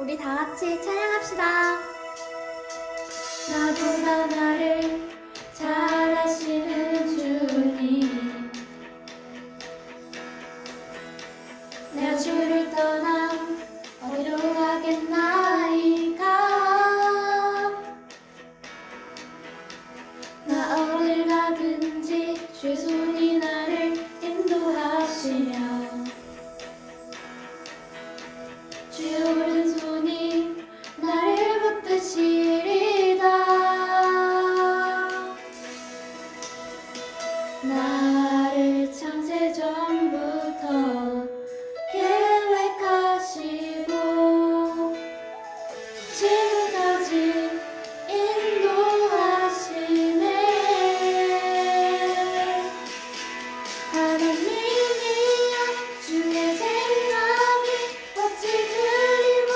우리 다 같이 찬양합시다. 나보다 나를 잘 아시는 주님, 내가 주를 떠나 어디로 가겠나이까. 나 어딜 가든지 주의 손이 나를 인도하시며 주의 오른손이 나를 붙드시리다. 나를 창세전부터 계획하시고 지금까지 인도하시네. 하나님이여, 주의 생각이 어찌 그리고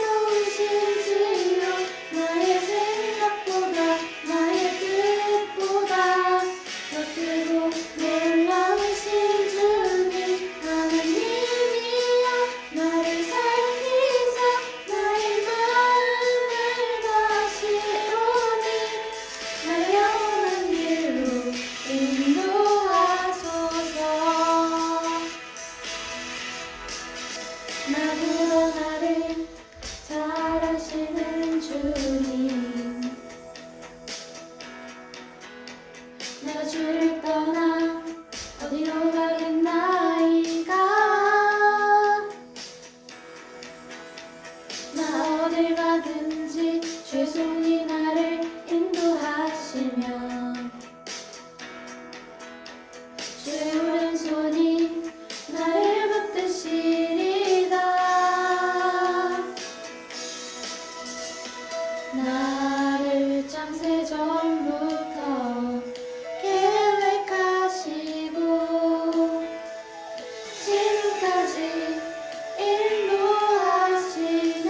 배로우신지요. 나의 생각보다 나의 뜻보다 더 크고 놀라우신 주님. 하나님이여, 나를 살피사 나의 마음을 다시오니 나의 영원한 길로 인도하소서. 나보다 나를 잘 아시는 주님, 내가 주를 떠나 어디로 가겠나이까. 나 어딜 가든지 주의 손이 나를 인도하시며 주의 오른손이 나를 붙드시리다. 나를 창세전부터 계획하시고 지금까지 인도하시네.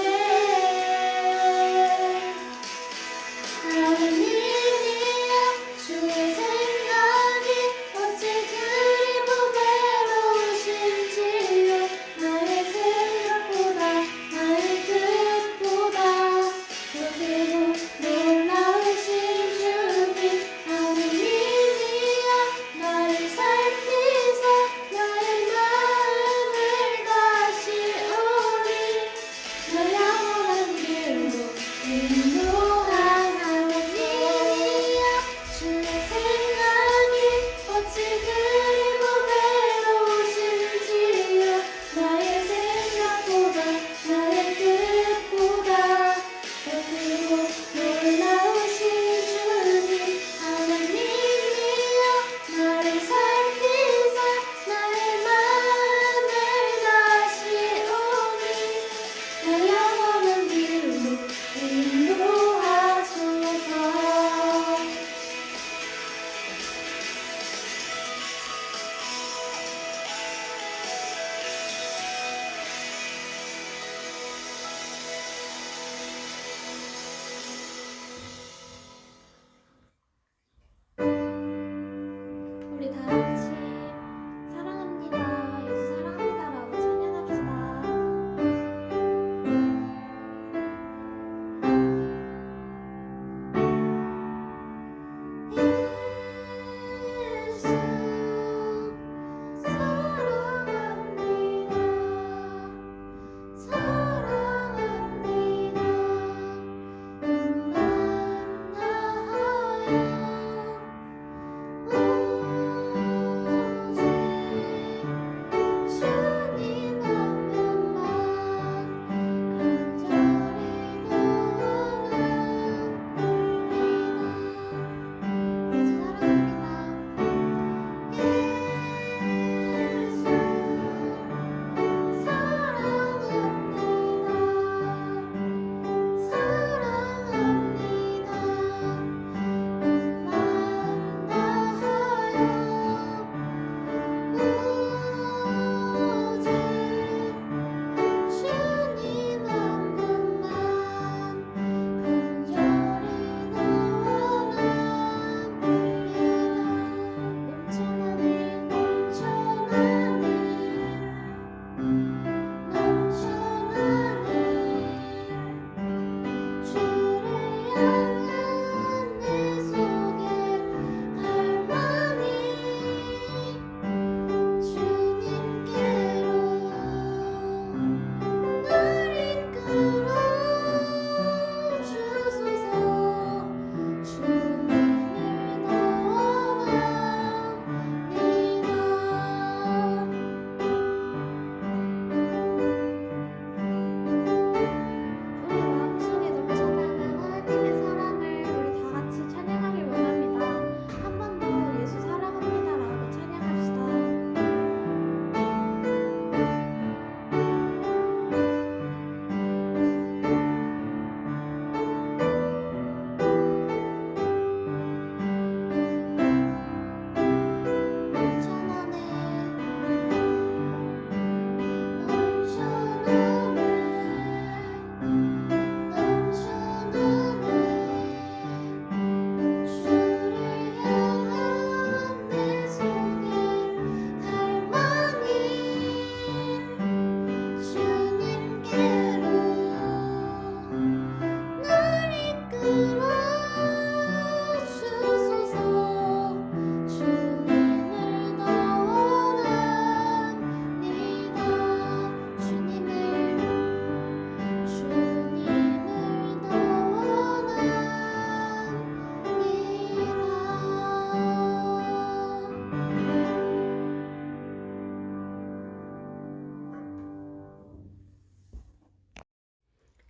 하나님이여,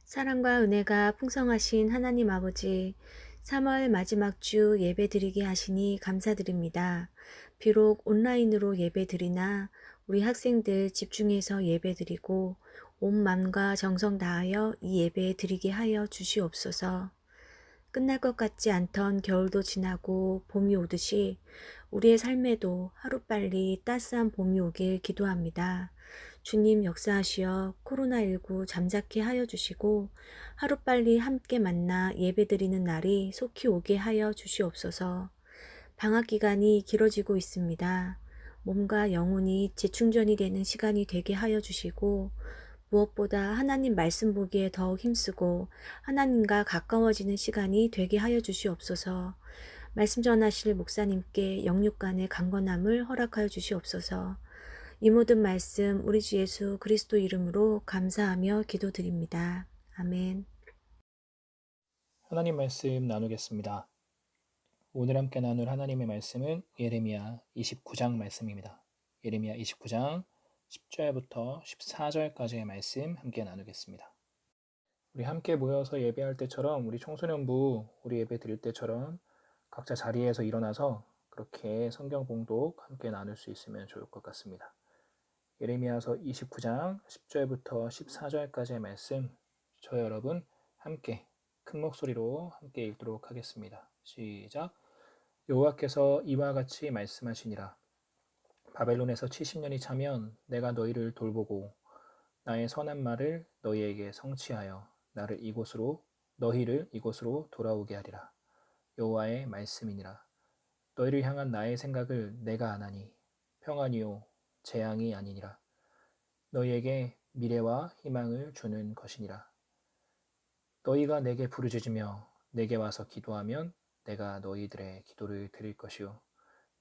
사랑과 은혜가 풍성하신 하나님 아버지, 3월 마지막 주 예배 드리게 하시니 감사드립니다. 비록 온라인으로 예배 드리나 우리 학생들 집중해서 예배 드리고 온 마음과 정성 다하여 이 예배 드리게 하여 주시옵소서. 끝날 것 같지 않던 겨울도 지나고 봄이 오듯이 우리의 삶에도 하루빨리 따스한 봄이 오길 기도합니다. 주님 역사하시어 코로나19 잠잠케 하여 주시고 하루빨리 함께 만나 예배드리는 날이 속히 오게 하여 주시옵소서. 방학 기간이 길어지고 있습니다. 몸과 영혼이 재충전이 되는 시간이 되게 하여 주시고 무엇보다 하나님 말씀 보기에 더욱 힘쓰고 하나님과 가까워지는 시간이 되게 하여 주시옵소서. 말씀 전하실 목사님께 영육간의 강건함을 허락하여 주시옵소서. 이 모든 말씀 우리 주 예수 그리스도 이름으로 감사하며 기도드립니다. 아멘. 하나님 말씀 나누겠습니다. 오늘 함께 나눌 하나님의 말씀은 예레미야 29장 말씀입니다. 예레미야 29장 10절부터 14절까지의 말씀 함께 나누겠습니다. 우리 함께 모여서 예배할 때처럼 우리 청소년부 우리 예배 드릴 때처럼 각자 자리에서 일어나서 그렇게 성경 봉독 함께 나눌 수 있으면 좋을 것 같습니다. 예레미야서 29장 10절부터 14절까지의 말씀 저 여러분 함께 큰 목소리로 함께 읽도록 하겠습니다. 시작. 여호와께서 이와 같이 말씀하시니라. 바벨론에서 70년이 차면 내가 너희를 돌보고 나의 선한 말을 너희에게 성취하여 너희를 이곳으로 돌아오게 하리라. 여호와의 말씀이니라. 너희를 향한 나의 생각을 내가 아나니 평안이요 재앙이 아니니라. 너희에게 미래와 희망을 주는 것이니라. 너희가 내게 부르짖으며 내게 와서 기도하면 내가 너희들의 기도를 들을 것이요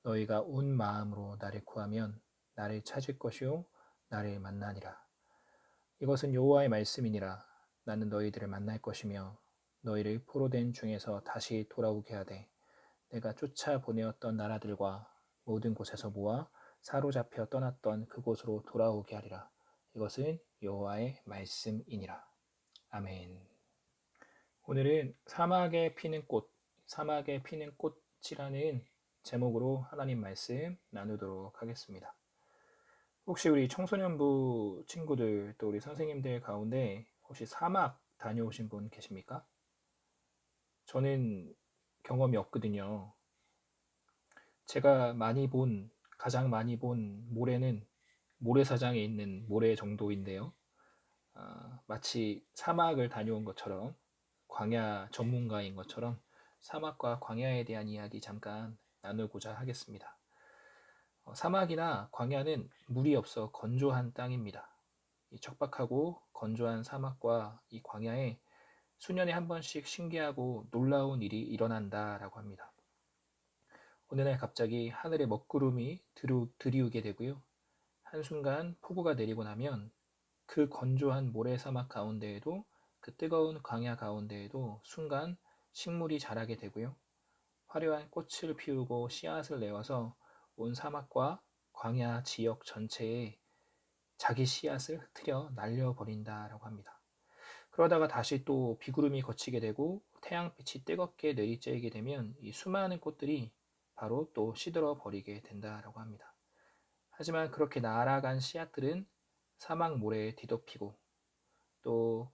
너희가 온 마음으로 나를 구하면 나를 찾을 것이요 나를 만나니라. 이것은 여호와의 말씀이니라. 나는 너희들을 만날 것이며 너희를 포로된 중에서 다시 돌아오게 하되 내가 쫓아 보내었던 나라들과 모든 곳에서 모아 사로잡혀 떠났던 그곳으로 돌아오게 하리라. 이것은 여호와의 말씀이니라. 아멘. 오늘은 사막에 피는 꽃이라는 제목으로 하나님 말씀 나누도록 하겠습니다. 혹시 우리 청소년부 친구들 또 우리 선생님들 가운데 혹시 사막 다녀오신 분 계십니까? 저는 경험이 없거든요. 제가 가장 많이 본 모래는 모래사장에 있는 모래 정도인데요. 마치 사막을 다녀온 것처럼 광야 전문가인 것처럼 사막과 광야에 대한 이야기 잠깐 나누고자 하겠습니다. 사막이나 광야는 물이 없어 건조한 땅입니다. 이 척박하고 건조한 사막과 이 광야에 수년에 한 번씩 신기하고 놀라운 일이 일어난다라고 합니다. 어느 날 갑자기 하늘에 먹구름이 들이우게 되고요. 한순간 폭우가 내리고 나면 그 건조한 모래사막 가운데에도 그 뜨거운 광야 가운데에도 순간 식물이 자라게 되고요. 화려한 꽃을 피우고 씨앗을 내어서 온 사막과 광야 지역 전체에 자기 씨앗을 흩트려 날려버린다라고 합니다. 그러다가 다시 또 비구름이 걷히게 되고 태양빛이 뜨겁게 내리쬐게 되면 이 수많은 꽃들이 바로 또 시들어 버리게 된다라고 합니다. 하지만 그렇게 날아간 씨앗들은 사막 모래에 뒤덮이고 또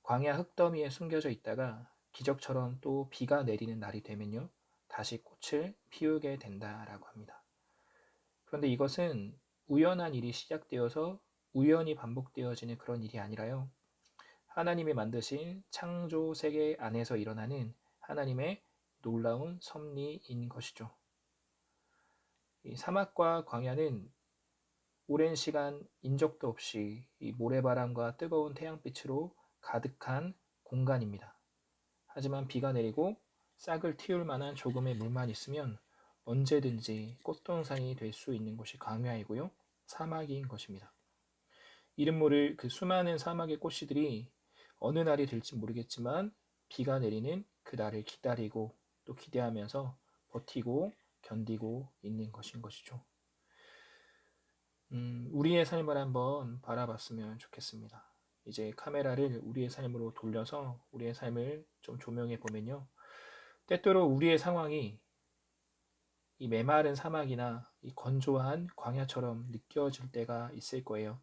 광야 흙더미에 숨겨져 있다가 기적처럼 또 비가 내리는 날이 되면요 다시 꽃을 피우게 된다라고 합니다. 그런데 이것은 우연한 일이 시작되어서 우연히 반복되어지는 그런 일이 아니라요. 하나님이 만드신 창조 세계 안에서 일어나는 하나님의 놀라운 섭리인 것이죠. 이 사막과 광야는 오랜 시간 인적도 없이 이 모래바람과 뜨거운 태양빛으로 가득한 공간입니다. 하지만 비가 내리고 싹을 틔울 만한 조금의 물만 있으면 언제든지 꽃동산이 될 수 있는 곳이 광야이고요. 사막인 것입니다. 이름 모를 그 수많은 사막의 꽃씨들이 어느 날이 될지 모르겠지만 비가 내리는 그 날을 기다리고 또 기대하면서 버티고 견디고 있는 것인 것이죠. 우리의 삶을 한번 바라봤으면 좋겠습니다. 이제 카메라를 우리의 삶으로 돌려서 우리의 삶을 좀 조명해 보면요. 때때로 우리의 상황이 이 메마른 사막이나 이 건조한 광야처럼 느껴질 때가 있을 거예요.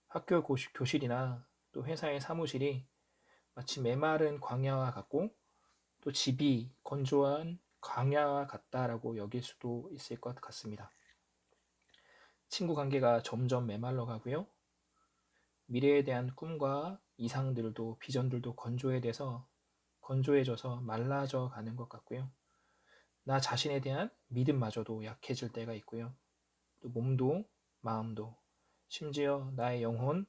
학교 교실이나 또 회사의 사무실이 마치 메마른 광야와 같고 또 집이 건조한 광야와 같다라고 여길 수도 있을 것 같습니다. 친구 관계가 점점 메말라 가고요. 미래에 대한 꿈과 이상들도 비전들도 건조해져서 말라져 가는 것 같고요. 나 자신에 대한 믿음마저도 약해질 때가 있고요. 또 몸도 마음도 심지어 나의 영혼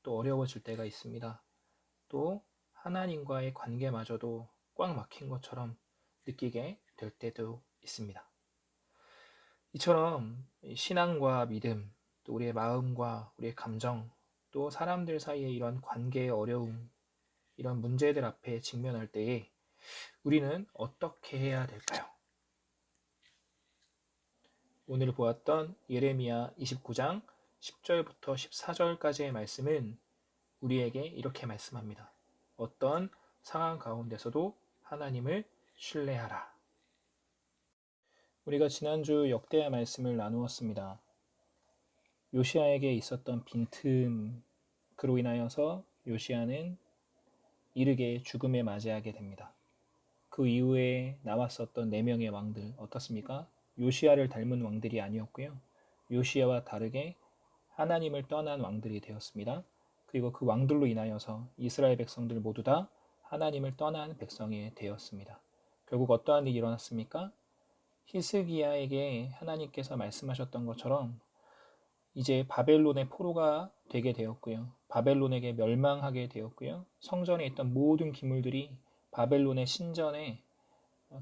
또 어려워질 때가 있습니다. 또 하나님과의 관계마저도 꽉 막힌 것처럼 느끼게 될 때도 있습니다. 이처럼 신앙과 믿음, 또 우리의 마음과 우리의 감정, 또 사람들 사이의 이런 관계의 어려움, 이런 문제들 앞에 직면할 때에 우리는 어떻게 해야 될까요? 오늘 보았던 예레미야 29장 10절부터 14절까지의 말씀은 우리에게 이렇게 말씀합니다. 어떤 상황 가운데서도 하나님을 신뢰하라. 우리가 지난주 역대하 말씀을 나누었습니다. 요시아에게 있었던 빈틈, 그로 인하여서 요시아는 이르게 죽음에 맞이하게 됩니다. 그 이후에 나왔었던 4명의 왕들 어떻습니까? 요시아를 닮은 왕들이 아니었고요. 요시아와 다르게 하나님을 떠난 왕들이 되었습니다. 그리고 그 왕들로 인하여서 이스라엘 백성들 모두 다 하나님을 떠난 백성이 되었습니다. 결국 어떠한 일이 일어났습니까? 히스기야에게 하나님께서 말씀하셨던 것처럼 이제 바벨론의 포로가 되게 되었고요. 바벨론에게 멸망하게 되었고요. 성전에 있던 모든 기물들이 바벨론의 신전에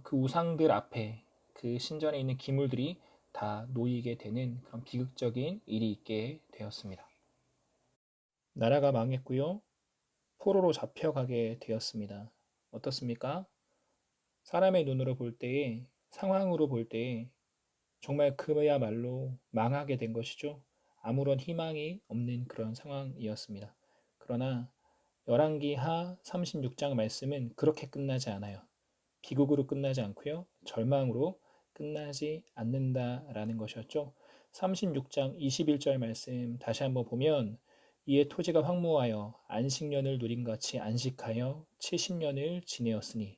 그 우상들 앞에 그 신전에 있는 기물들이 다 놓이게 되는 그런 비극적인 일이 있게 되었습니다. 나라가 망했고요. 포로로 잡혀가게 되었습니다. 어떻습니까? 사람의 눈으로 볼 때에 상황으로 볼 때에 정말 그야말로 망하게 된 것이죠. 아무런 희망이 없는 그런 상황이었습니다. 그러나 열왕기하 36장 말씀은 그렇게 끝나지 않아요. 비극으로 끝나지 않고요. 절망으로 끝나지 않는다라는 것이었죠. 36장 21절 말씀 다시 한번 보면 이에 토지가 황무하여 안식년을 누림같이 안식하여 70년을 지내었으니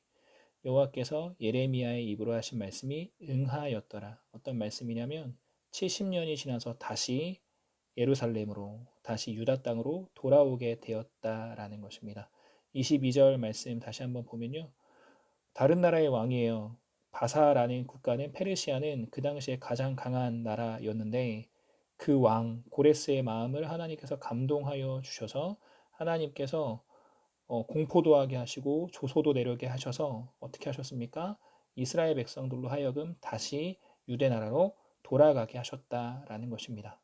여호와께서 예레미야의 입으로 하신 말씀이 응하였더라. 어떤 말씀이냐면 70년이 지나서 다시 예루살렘으로 다시 유다 땅으로 돌아오게 되었다라는 것입니다. 22절 말씀 다시 한번 보면요. 다른 나라의 왕이에요. 바사라는 국가는 페르시아는 그 당시에 가장 강한 나라였는데 그 왕 고레스의 마음을 하나님께서 감동하여 주셔서 하나님께서 공포도 하게 하시고 조소도 내려게 하셔서 어떻게 하셨습니까? 이스라엘 백성들로 하여금 다시 유대 나라로 돌아가게 하셨다라는 것입니다.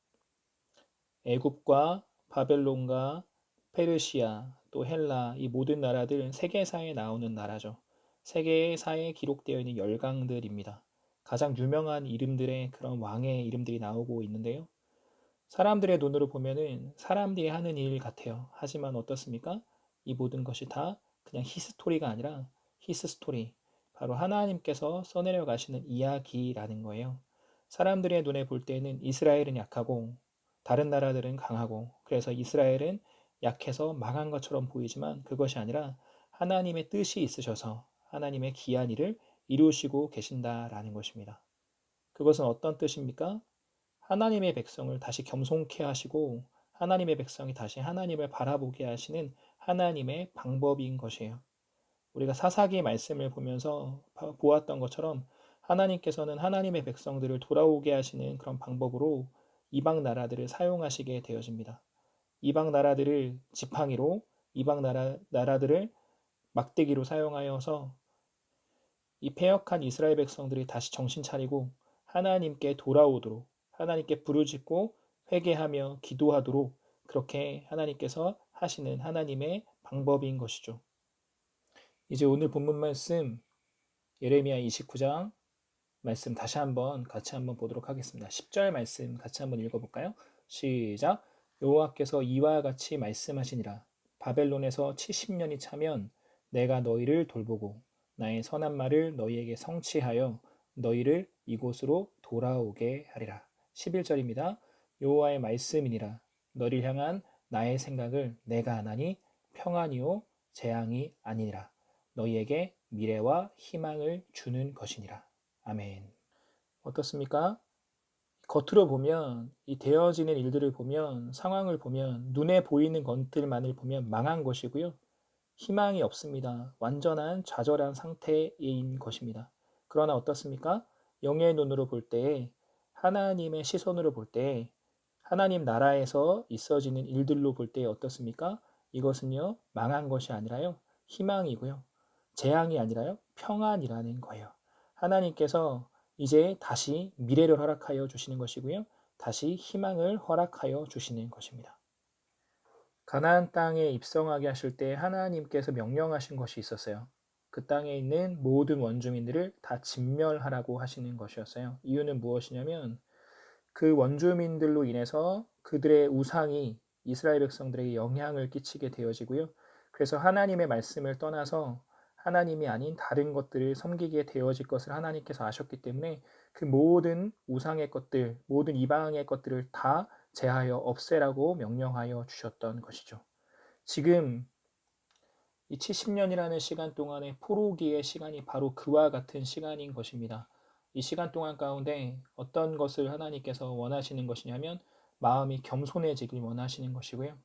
애굽과 바벨론과 페르시아 또 헬라 이 모든 나라들 세계사에 나오는 나라죠. 세계사에 기록되어 있는 열강들입니다. 가장 유명한 이름들의 그런 왕의 이름들이 나오고 있는데요. 사람들의 눈으로 보면은 사람들이 하는 일 같아요. 하지만 어떻습니까? 이 모든 것이 다 그냥 히스토리가 아니라 히스스토리, 바로 하나님께서 써내려 가시는 이야기라는 거예요. 사람들의 눈에 볼 때는 이스라엘은 약하고 다른 나라들은 강하고 그래서 이스라엘은 약해서 망한 것처럼 보이지만 그것이 아니라 하나님의 뜻이 있으셔서 하나님의 기한 일을 이루시고 계신다라는 것입니다. 그것은 어떤 뜻입니까? 하나님의 백성을 다시 겸손케 하시고 하나님의 백성이 다시 하나님을 바라보게 하시는 하나님의 방법인 것이에요. 우리가 사사기 말씀을 보면서 보았던 것처럼 하나님께서는 하나님의 백성들을 돌아오게 하시는 그런 방법으로 이방 나라들을 사용하시게 되어집니다. 이방 나라들을 지팡이로 이방 나라들을 막대기로 사용하여서 이 패역한 이스라엘 백성들이 다시 정신 차리고 하나님께 돌아오도록 하나님께 부르짖고 회개하며 기도하도록 그렇게 하나님께서 하시는 하나님의 방법인 것이죠. 이제 오늘 본문 말씀 예레미야 29장 말씀 다시 한번 같이 한번 보도록 하겠습니다. 10절 말씀 같이 한번 읽어볼까요? 시작. 여호와께서 이와 같이 말씀하시니라. 바벨론에서 70년이 차면 내가 너희를 돌보고 나의 선한 말을 너희에게 성취하여 너희를 이곳으로 돌아오게 하리라. 11절입니다. 여호와의 말씀이니라. 너를 향한 나의 생각을 내가 아나니 평안이요 재앙이 아니니라. 너희에게 미래와 희망을 주는 것이니라. 아멘. 어떻습니까? 겉으로 보면 이 되어지는 일들을 보면 상황을 보면 눈에 보이는 것들만을 보면 망한 것이고요. 희망이 없습니다. 완전한 좌절한 상태인 것입니다. 그러나 어떻습니까? 영의 눈으로 볼 때 하나님의 시선으로 볼 때 하나님 나라에서 있어지는 일들로 볼 때 어떻습니까? 이것은요 망한 것이 아니라요 희망이고요. 재앙이 아니라요 평안이라는 거예요. 하나님께서 이제 다시 미래를 허락하여 주시는 것이고요. 다시 희망을 허락하여 주시는 것입니다. 가나안 땅에 입성하게 하실 때 하나님께서 명령하신 것이 있었어요. 그 땅에 있는 모든 원주민들을 다 진멸하라고 하시는 것이었어요. 이유는 무엇이냐면 그 원주민들로 인해서 그들의 우상이 이스라엘 백성들에게 영향을 끼치게 되어지고요. 그래서 하나님의 말씀을 떠나서 하나님이 아닌 다른 것들을 섬기게 되어질 것을 하나님께서 아셨기 때문에 그 모든 우상의 것들, 모든 이방의 것들을 다 제하여 없애라고 명령하여 주셨던 것이죠. 지금 이 70년이라는 시간 동안의 포로기의 시간이 바로 그와 같은 시간인 것입니다. 이 시간 동안 가운데 어떤 것을 하나님께서 원하시는 것이냐면 마음이 겸손해지길 원하시는 것이고요.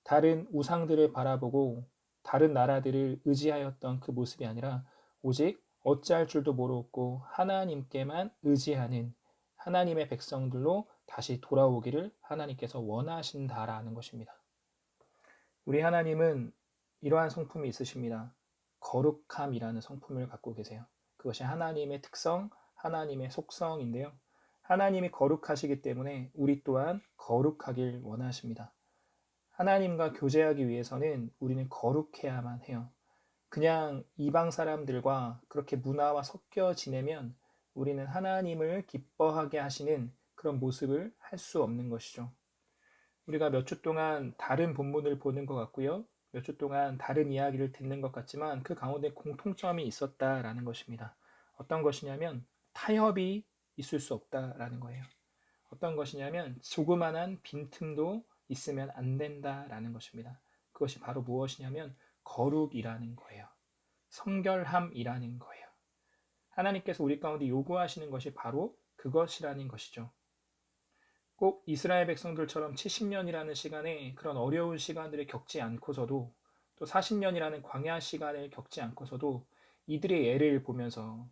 다른 우상들을 바라보고 다른 나라들을 의지하였던 그 모습이 아니라 오직 어찌할 줄도 모르고 하나님께만 의지하는 하나님의 백성들로 다시 돌아오기를 하나님께서 원하신다라는 것입니다. 우리 하나님은 이러한 성품이 있으십니다. 거룩함이라는 성품을 갖고 계세요. 그것이 하나님의 특성, 하나님의 속성인데요. 하나님이 거룩하시기 때문에 우리 또한 거룩하길 원하십니다. 하나님과 교제하기 위해서는 우리는 거룩해야만 해요. 그냥 이방 사람들과 그렇게 문화와 섞여 지내면 우리는 하나님을 기뻐하게 하시는 그런 모습을 할 수 없는 것이죠. 우리가 몇 주 동안 다른 본문을 보는 것 같고요. 몇 주 동안 다른 이야기를 듣는 것 같지만 그 가운데 공통점이 있었다라는 것입니다. 어떤 것이냐면 타협이 있을 수 없다라는 거예요. 어떤 것이냐면 조그만한 빈틈도 있으면 안 된다라는 것입니다. 그것이 바로 무엇이냐면 거룩이라는 거예요. 성결함이라는 거예요. 하나님께서 우리 가운데 요구하시는 것이 바로 그것이라는 것이죠. 꼭 이스라엘 백성들처럼 70년이라는 시간에 그런 어려운 시간들을 겪지 않고서도 또 40년이라는 광야 시간을 겪지 않고서도 이들의 예를 보면서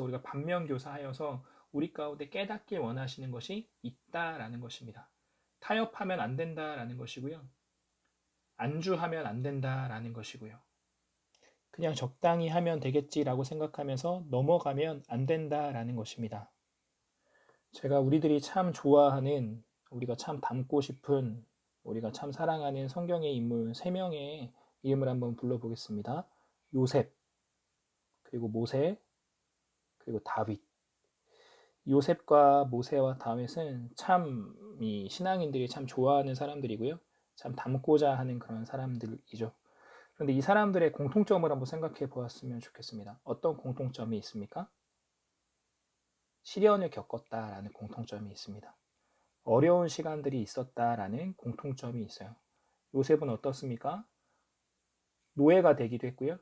우리가 반면교사하여서 우리 가운데 깨닫길 원하시는 것이 있다라는 것입니다. 타협하면 안 된다라는 것이고요. 안주하면 안 된다라는 것이고요. 그냥 적당히 하면 되겠지라고 생각하면서 넘어가면 안 된다라는 것입니다. 제가 우리들이 참 좋아하는, 우리가 참 닮고 싶은, 우리가 참 사랑하는 성경의 인물 3명의 이름을 한번 불러보겠습니다. 요셉, 그리고 모세, 그리고 다윗. 요셉과 모세와 다윗은 참 이 신앙인들이 참 좋아하는 사람들이고요. 참 닮고자 하는 그런 사람들이죠. 그런데 이 사람들의 공통점을 한번 생각해 보았으면 좋겠습니다. 어떤 공통점이 있습니까? 시련을 겪었다라는 공통점이 있습니다. 어려운 시간들이 있었다라는 공통점이 있어요. 요셉은 어떻습니까? 노예가 되기도 했고요.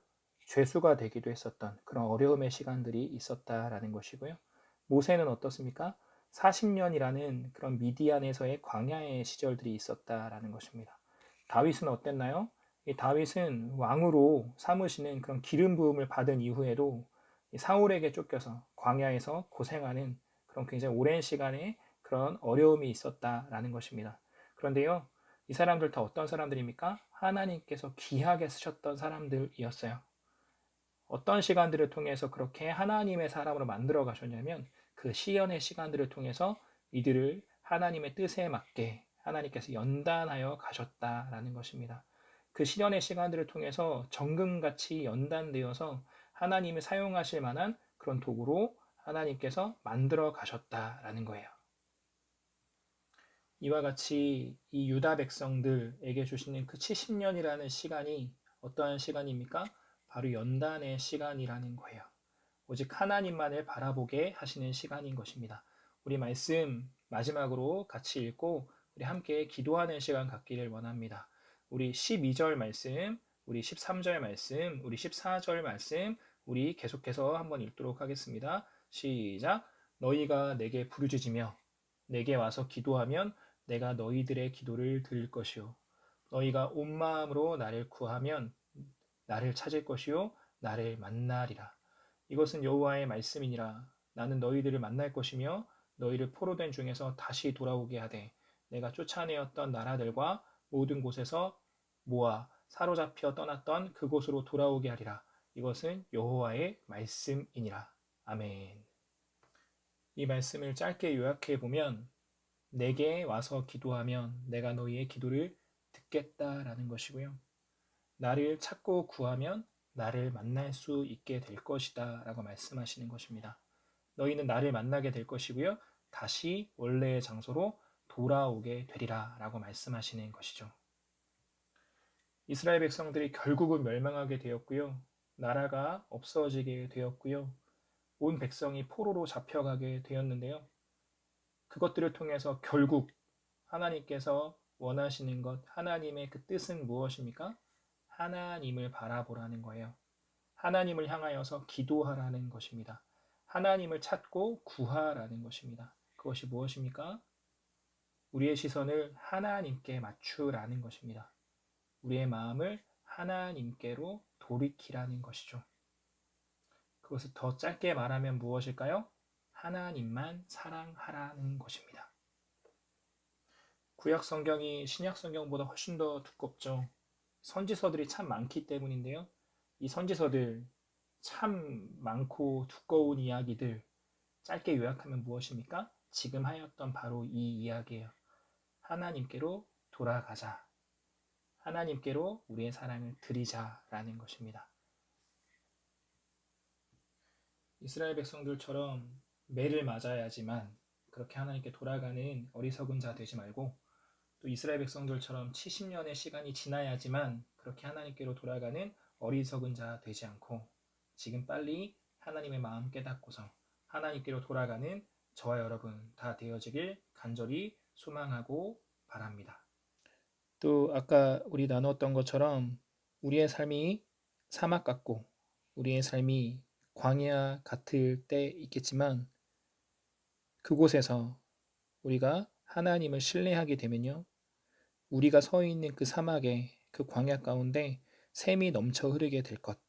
죄수가 되기도 했었던 그런 어려움의 시간들이 있었다라는 것이고요. 모세는 어떻습니까? 40년이라는 그런 미디안에서의 광야의 시절들이 있었다라는 것입니다. 다윗은 어땠나요? 이 다윗은 왕으로 삼으시는 그런 기름 부음을 받은 이후에도 사울에게 쫓겨서 광야에서 고생하는 그런 굉장히 오랜 시간의 그런 어려움이 있었다라는 것입니다. 그런데요, 이 사람들 다 어떤 사람들입니까? 하나님께서 귀하게 쓰셨던 사람들이었어요. 어떤 시간들을 통해서 그렇게 하나님의 사람으로 만들어 가셨냐면 그 시련의 시간들을 통해서 이들을 하나님의 뜻에 맞게 하나님께서 연단하여 가셨다라는 것입니다. 그 시련의 시간들을 통해서 정금같이 연단되어서 하나님이 사용하실 만한 그런 도구로 하나님께서 만들어 가셨다라는 거예요. 이와 같이 이 유다 백성들에게 주시는 그 70년이라는 시간이 어떠한 시간입니까? 바로 연단의 시간이라는 거예요. 오직 하나님만을 바라보게 하시는 시간인 것입니다. 우리 말씀 마지막으로 같이 읽고 우리 함께 기도하는 시간 갖기를 원합니다. 우리 12절 말씀, 우리 13절 말씀, 우리 14절 말씀, 우리 계속해서 한번 읽도록 하겠습니다. 시작. 너희가 내게 부르짖으며 내게 와서 기도하면 내가 너희들의 기도를 들을 것이요 너희가 온 마음으로 나를 구하면 나를 찾을 것이요 나를 만나리라. 이것은 여호와의 말씀이니라. 나는 너희들을 만날 것이며 너희를 포로된 중에서 다시 돌아오게 하되 내가 쫓아내었던 나라들과 모든 곳에서 모아 사로잡혀 떠났던 그곳으로 돌아오게 하리라. 이것은 여호와의 말씀이니라. 아멘. 이 말씀을 짧게 요약해 보면 내게 와서 기도하면 내가 너희의 기도를 듣겠다라는 것이고요. 나를 찾고 구하면 나를 만날 수 있게 될 것이다 라고 말씀하시는 것입니다. 너희는 나를 만나게 될 것이고요. 다시 원래의 장소로 돌아오게 되리라 라고 말씀하시는 것이죠. 이스라엘 백성들이 결국은 멸망하게 되었고요. 나라가 없어지게 되었고요. 온 백성이 포로로 잡혀가게 되었는데요. 그것들을 통해서 결국 하나님께서 원하시는 것, 하나님의 그 뜻은 무엇입니까? 하나님을 바라보라는 거예요. 하나님을 향하여서 기도하라는 것입니다. 하나님을 찾고 구하라는 것입니다. 그것이 무엇입니까? 우리의 시선을 하나님께 맞추라는 것입니다. 우리의 마음을 하나님께로 돌이키라는 것이죠. 그것을 더 짧게 말하면 무엇일까요? 하나님만 사랑하라는 것입니다. 구약 성경이 신약 성경보다 훨씬 더 두껍죠. 선지서들이 참 많기 때문인데요. 이 선지서들 참 많고 두꺼운 이야기들 짧게 요약하면 무엇입니까? 지금 하였던 바로 이 이야기예요. 하나님께로 돌아가자. 하나님께로 우리의 사랑을 드리자라는 것입니다. 이스라엘 백성들처럼 매를 맞아야지만 그렇게 하나님께 돌아가는 어리석은 자 되지 말고 또 이스라엘 백성들처럼 70년의 시간이 지나야지만 그렇게 하나님께로 돌아가는 어리석은 자 되지 않고 지금 빨리 하나님의 마음 깨닫고서 하나님께로 돌아가는 저와 여러분 다 되어지길 간절히 소망하고 바랍니다. 또 아까 우리 나눴던 것처럼 우리의 삶이 사막 같고 우리의 삶이 광야 같을 때 있겠지만 그곳에서 우리가 하나님을 신뢰하게 되면요. 우리가 서 있는 그 사막의 그 광야 가운데 샘이 넘쳐 흐르게 될 것,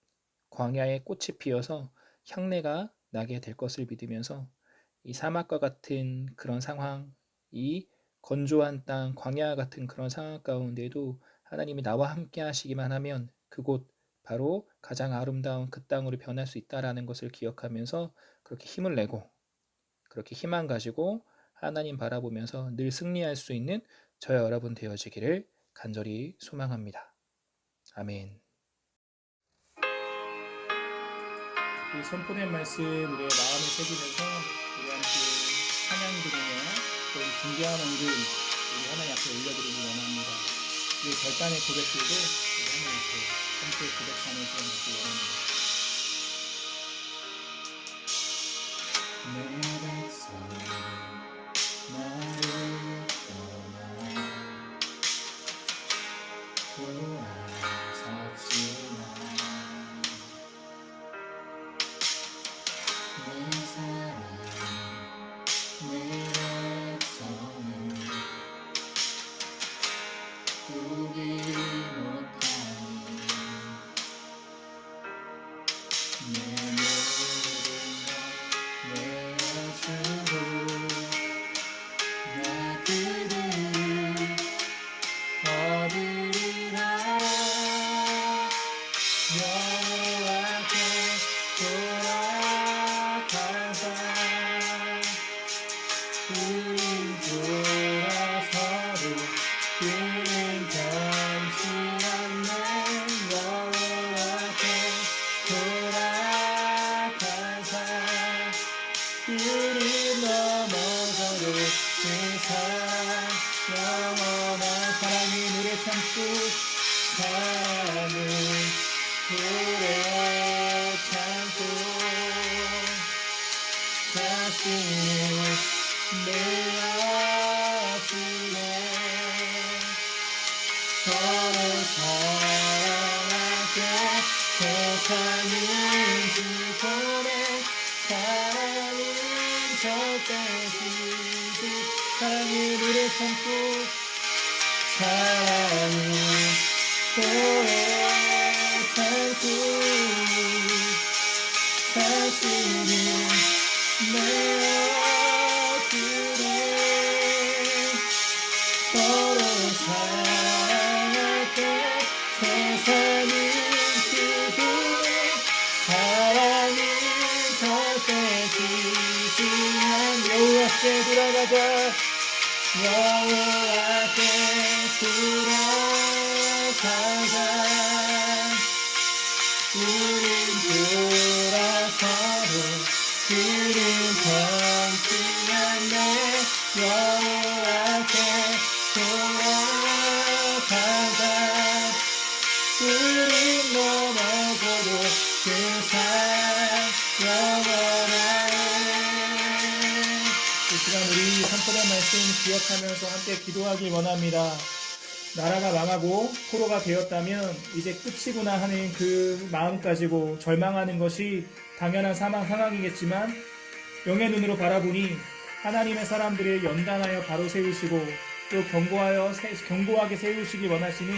광야에 꽃이 피어서 향내가 나게 될 것을 믿으면서 이 사막과 같은 그런 상황, 이 건조한 땅, 광야 같은 그런 상황 가운데도 하나님이 나와 함께 하시기만 하면 그곳 바로 가장 아름다운 그 땅으로 변할 수 있다라는 것을 기억하면서 그렇게 힘을 내고 그렇게 희망 가지고 하나님 바라보면서 늘 승리할 수 있는 저와 여러분 되어지기를 간절히 소망합니다. 아멘. 이 선포된 말씀 우리의 마음에 새기면서 우리 함께 찬양 드리며 또 준비한 언들 우리 하나님 앞에 올려드리기 원합니다. 이 결단의 고백들도 우리 하나님 앞에 함께 고백하는 시간 갖기 원합니다. 내 백성 나를 떠나 돌아섰지만 내 사랑 내 백성을 포기 못하니 내 모든 것 내 오래 참고 자신을 내어주네. 서로 사랑할 때 세상은 지고래. 사랑은 절대 지지. 사랑은 오래 참고 사랑은 오래 참고 자신을 내어주네. 서로 사랑할 때 세상은 지고래. 사랑은 절대 지지 않. 여호와께 돌아가자. 여호와께 돌아가자. 우린 돌아서로 그를 변치않네. 여호와께 돌아가자. 우린 넘어져도 그 사랑 영원하네. 이 시간 우리 산포된 말씀 기억하면서 함께 기도하길 원합니다. 나라가 망하고 포로가 되었다면 이제 끝이구나 하는 그 마음 가지고 절망하는 것이 당연한 상황이겠지만, 영의 눈으로 바라보니 하나님의 사람들을 연단하여 바로 세우시고 또 견고하게 세우시기 원하시는,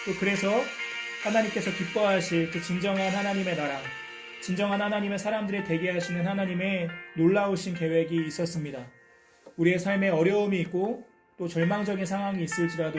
또 그래서 하나님께서 기뻐하실 그 진정한 하나님의 나라, 진정한 하나님의 사람들을 대게 하시는 하나님의 놀라우신 계획이 있었습니다. 우리의 삶에 어려움이 있고 또 절망적인 상황이 있을지라도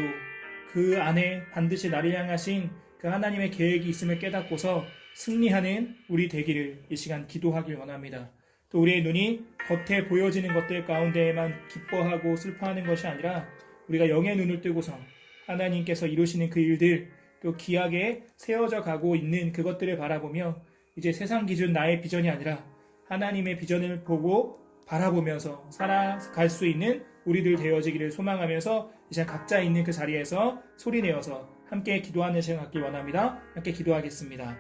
그 안에 반드시 나를 향하신 그 하나님의 계획이 있음을 깨닫고서 승리하는 우리 되기를 이 시간 기도하길 원합니다. 또 우리의 눈이 겉에 보여지는 것들 가운데에만 기뻐하고 슬퍼하는 것이 아니라 우리가 영의 눈을 뜨고서 하나님께서 이루시는 그 일들, 또 기하게 세워져 가고 있는 그것들을 바라보며 이제 세상 기준 나의 비전이 아니라 하나님의 비전을 보고 바라보면서 살아갈 수 있는 우리들 되어지기를 소망하면서 이제 각자 있는 그 자리에서 소리내어서 함께 기도하는 시간 갖기 원합니다. 함께 기도하겠습니다.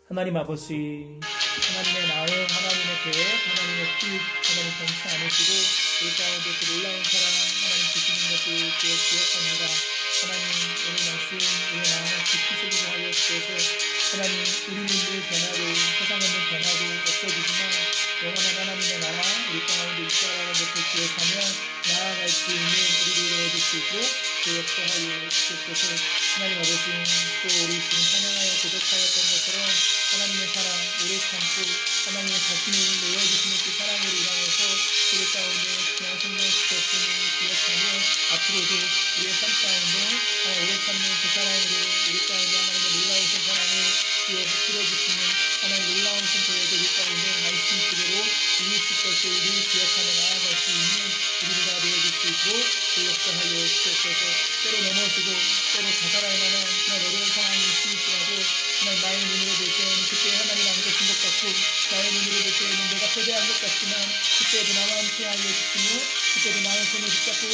하나님 아버지, 하나님의 마음, 하나님의 계획, 하나님의 뜻, 하나님 변치 않으시고 우리 가운데 그 놀라운 사랑 하나님 주시는 것을 기억합니다. 하나님 오늘 말씀 우리의 마음을 깊이 새기게 하여 주셔서 하나님 우리는 늘 변하고 세상은 늘 변하고 없어지지만 영원한 하나님의 나라 우리 가운데 있다라는 것을 기억하며 나아갈 수 있는 우리를 되어줄 수 있고 그 역사하여 주옵소서. 하나님 아버지, 또 우리 지금 찬양하여 고백하였던 것처럼 하나님의 사랑 오래 참고 하나님의 자신을 내어주시는 그 사랑으로 인하여서 우리 가운데 귀한 생명 주셨음을 기억하며 앞으로도 우리의 삶 가운데 오래 참는 그 사랑으로 우리 가운데 하나님의 놀라우신 사랑을 풀어주시는 하나님 놀라우신 계획을 우리 가운데 말씀 그대로 이루실 것을 늘 기억하며 나아갈 수 있는 우리가 되어줄 수 있고 그 역사하여 주옵소서. 때로 넘어지고 때로 자살할 만한 그런 어려운 상황이 있을지라도 하나님 나의 눈으로 볼 때에는 그때 하나님 안 계신 것 같고 나의 눈으로 볼 때에는 내가 패배한 것 같지만 그때도 나와 함께 하여 주시며 그때도 나의 손을 붙잡고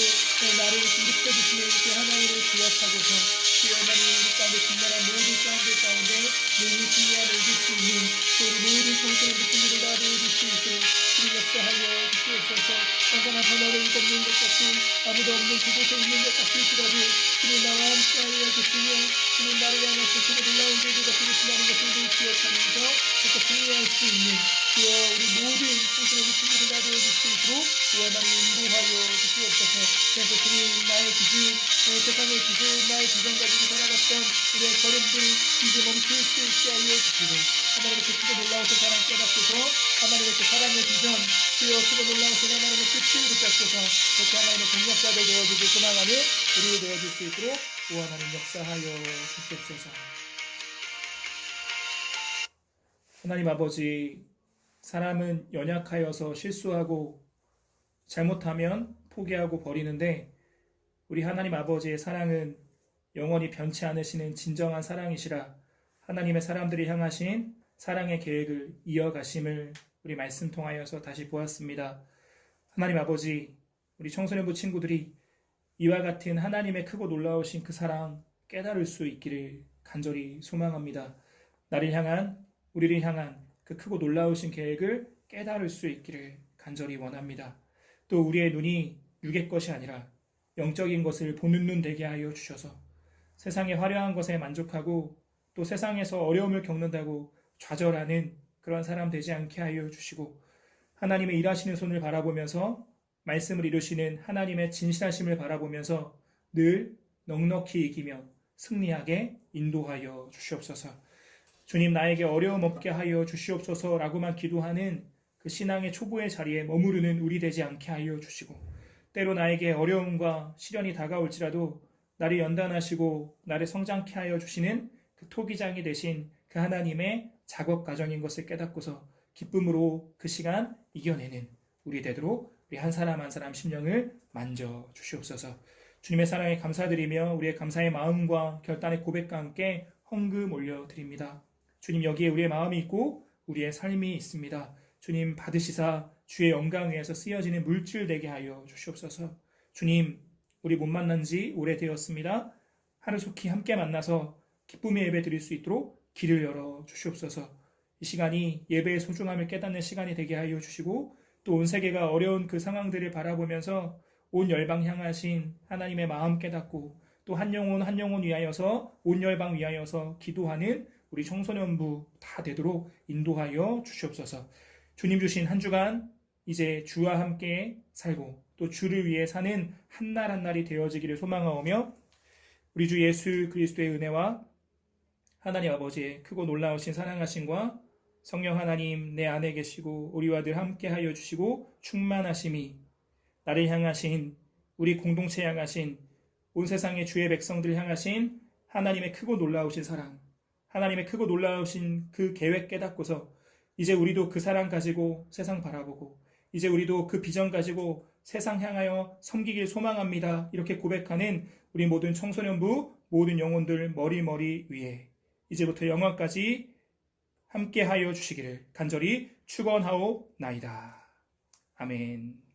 나를 일으켜주시는 그 하나님을 기억하고서 그 하나님 우리 가운데 진단한 모든 싸움들 가운데 능히 승리하며 이길 수 있는 우리 모든 정신의 느낌들을 다 보여줄 수 있도록 우리 역사하여 주시옵소서. 언제나 변화를 없는 것 같고 아무도 없는 그곳에 있는 것 같을지라도 주님 나와 함께 하여 주시며 주님 나를 향하신 그 놀라운 계획을 주시라는 것을 늘 기억하면서 그렇게 승리할 수 있는 주여 우리 모든 정신의 느낌들을 다 보여줄 수 있도록 하나님 인도하여 주시옵소서. 그래서 주님 나의 기준, 세상의 기준, 나의 비전 가지고 살아갔던 우리의 걸음들 이제 멈출 수 있게 하여 주시고 하나님의 그 크고 놀라우신 사랑 깨닫고서 하나님의 그 사랑의 비전 주여 크고 놀라우신 하나님의 끝을 붙잡고서 그렇게 하나님의 동력자들 되어주길 소망하며 우리를 되어줄 수 있도록 하나님 역사하여 주시옵소서. 하나님 아버지, 사람은 연약하여서 실수하고 잘못하면 포기하고 버리는데 우리 하나님 아버지의 사랑은 영원히 변치 않으시는 진정한 사랑이시라 하나님의 사람들이 향하신 사랑의 계획을 이어가심을 우리 말씀 통하여서 다시 보았습니다. 하나님 아버지, 우리 청소년부 친구들이 이와 같은 하나님의 크고 놀라우신 그 사랑 깨달을 수 있기를 간절히 소망합니다. 나를 향한, 우리를 향한 그 크고 놀라우신 계획을 깨달을 수 있기를 간절히 원합니다. 또 우리의 눈이 육의 것이 아니라 영적인 것을 보는 눈 되게 하여 주셔서 세상의 화려한 것에 만족하고 또 세상에서 어려움을 겪는다고 좌절하는 그런 사람 되지 않게 하여 주시고 하나님의 일하시는 손을 바라보면서 말씀을 이루시는 하나님의 진실하심을 바라보면서 늘 넉넉히 이기며 승리하게 인도하여 주시옵소서. 주님, 나에게 어려움 없게 하여 주시옵소서라고만 기도하는 그 신앙의 초보의 자리에 머무르는 우리 되지 않게 하여 주시고 때로 나에게 어려움과 시련이 다가올지라도 나를 연단하시고 나를 성장케 하여 주시는 그 토기장이 되신 그 하나님의 작업 과정인 것을 깨닫고서 기쁨으로 그 시간 이겨내는 우리 되도록 우리 한 사람 한 사람 심령을 만져 주시옵소서. 주님의 사랑에 감사드리며 우리의 감사의 마음과 결단의 고백과 함께 헌금 올려드립니다. 주님, 여기에 우리의 마음이 있고 우리의 삶이 있습니다. 주님, 받으시사 주의 영광 위에서 쓰여지는 물질 되게 하여 주시옵소서. 주님, 우리 못 만난 지 오래되었습니다. 하루속히 함께 만나서 기쁨의 예배 드릴 수 있도록 길을 열어 주시옵소서. 이 시간이 예배의 소중함을 깨닫는 시간이 되게 하여 주시고 또 온 세계가 어려운 그 상황들을 바라보면서 온 열방 향하신 하나님의 마음 깨닫고 또 한 영혼 위하여서 온 열방 위하여서 기도하는 우리 청소년부 다 되도록 인도하여 주시옵소서. 주님 주신 한 주간 이제 주와 함께 살고 또 주를 위해 사는 한 날 한 날이 되어지기를 소망하오며 우리 주 예수 그리스도의 은혜와 하나님 아버지의 크고 놀라우신 사랑하심과 성령 하나님 내 안에 계시고 우리와 늘 함께 하여 주시고 충만하심이 나를 향하신 우리 공동체 향하신 온 세상의 주의 백성들 향하신 하나님의 크고 놀라우신 사랑, 하나님의 크고 놀라우신 그 계획 깨닫고서 이제 우리도 그 사랑 가지고 세상 바라보고 이제 우리도 그 비전 가지고 세상 향하여 섬기길 소망합니다. 이렇게 고백하는 우리 모든 청소년부, 모든 영혼들 머리 위에 이제부터 영원까지 함께하여 주시기를 간절히 축원하옵나이다. 아멘.